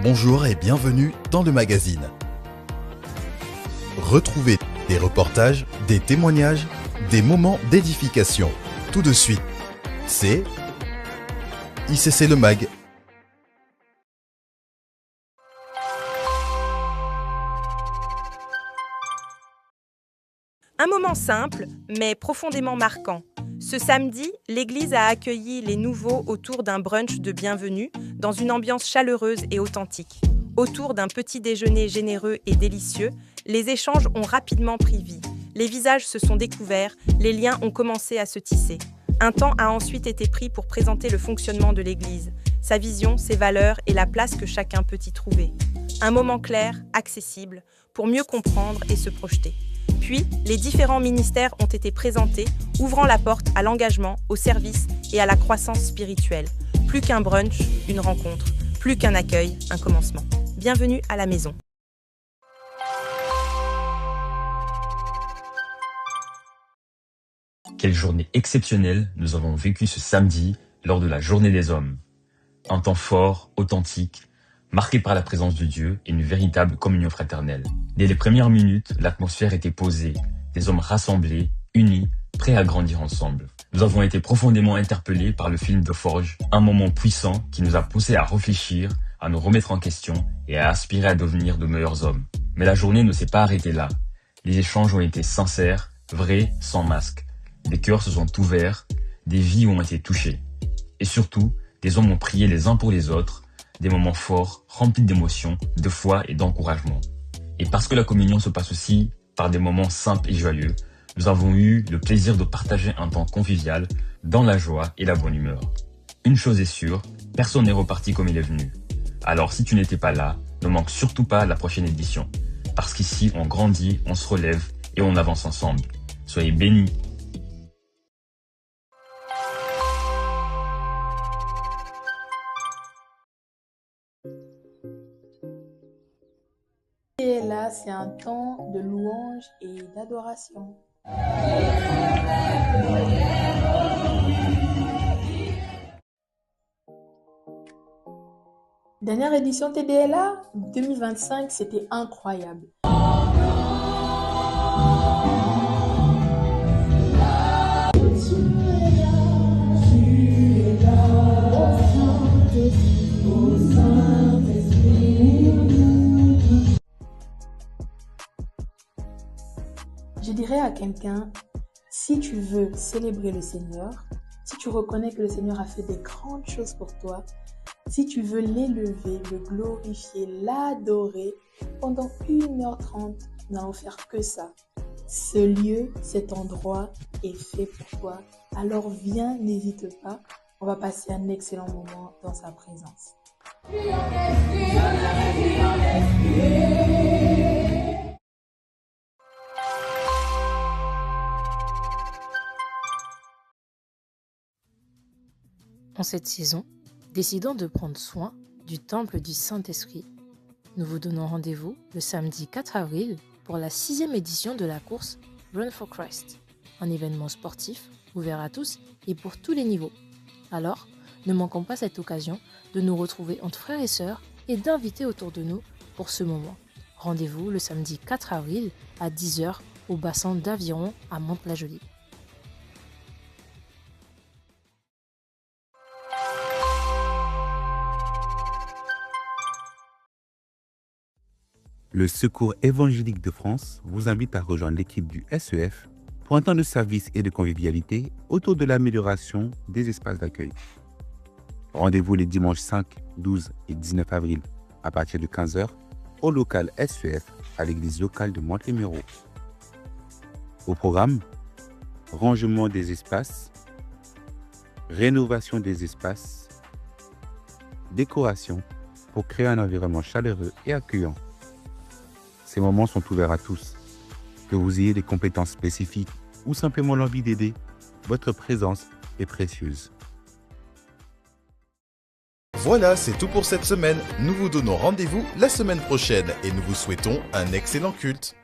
Bonjour et bienvenue dans le magazine. Retrouvez des reportages, des témoignages, des moments d'édification. Tout de suite, c'est ICC Le Mag. Un moment simple, mais profondément marquant. Ce samedi, l'église a accueilli les nouveaux autour d'un brunch de bienvenue, dans une ambiance chaleureuse et authentique. Autour d'un petit déjeuner généreux et délicieux, les échanges ont rapidement pris vie. Les visages se sont découverts, les liens ont commencé à se tisser. Un temps a ensuite été pris pour présenter le fonctionnement de l'église, sa vision, ses valeurs et la place que chacun peut y trouver. Un moment clair, accessible, pour mieux comprendre et se projeter. Puis, les différents ministères ont été présentés, ouvrant la porte à l'engagement, au service et à la croissance spirituelle. Plus qu'un brunch, une rencontre. Plus qu'un accueil, un commencement. Bienvenue à la maison. Quelle journée exceptionnelle nous avons vécue ce samedi lors de la Journée des Hommes. Un temps fort, authentique, marqué par la présence de Dieu et une véritable communion fraternelle. Dès les premières minutes, l'atmosphère était posée, des hommes rassemblés, unis, prêts à grandir ensemble. Nous avons été profondément interpellés par le film de Forge, un moment puissant qui nous a poussés à réfléchir, à nous remettre en question et à aspirer à devenir de meilleurs hommes. Mais la journée ne s'est pas arrêtée là. Les échanges ont été sincères, vrais, sans masque. Des cœurs se sont ouverts, des vies ont été touchées. Et surtout, des hommes ont prié les uns pour les autres, des moments forts, remplis d'émotions, de foi et d'encouragement. Et parce que la communion se passe aussi par des moments simples et joyeux, nous avons eu le plaisir de partager un temps convivial dans la joie et la bonne humeur. Une chose est sûre, personne n'est reparti comme il est venu. Alors si tu n'étais pas là, ne manque surtout pas la prochaine édition. Parce qu'ici, on grandit, on se relève et on avance ensemble. Soyez bénis. Et là, c'est un temps de louange et d'adoration. Dernière édition TDLA 2025, c'était incroyable. Je dirais à quelqu'un, si tu veux célébrer le Seigneur, si tu reconnais que le Seigneur a fait des grandes choses pour toi, si tu veux l'élever, le glorifier, l'adorer, pendant 1h30, nous n'allons faire que ça. Ce lieu, cet endroit est fait pour toi. Alors viens, n'hésite pas, on va passer un excellent moment dans sa présence. En cette saison, décidons de prendre soin du temple du Saint-Esprit. Nous vous donnons rendez-vous le samedi 4 avril pour la 6e édition de la course Run for Christ, un événement sportif ouvert à tous et pour tous les niveaux. Alors, ne manquons pas cette occasion de nous retrouver entre frères et sœurs et d'inviter autour de nous pour ce moment. Rendez-vous le samedi 4 avril à 10h au bassin d'Aviron à Mantes-la-Jolie. Le Secours évangélique de France vous invite à rejoindre l'équipe du SEF pour un temps de service et de convivialité autour de l'amélioration des espaces d'accueil. Rendez-vous les dimanches 5, 12 et 19 avril à partir de 15h au local SEF à l'église locale de Mantes-les-Mureaux. Au programme, rangement des espaces, rénovation des espaces, décoration pour créer un environnement chaleureux et accueillant. Ces moments sont ouverts à tous. Que vous ayez des compétences spécifiques ou simplement l'envie d'aider, votre présence est précieuse. Voilà, c'est tout pour cette semaine. Nous vous donnons rendez-vous la semaine prochaine et nous vous souhaitons un excellent culte.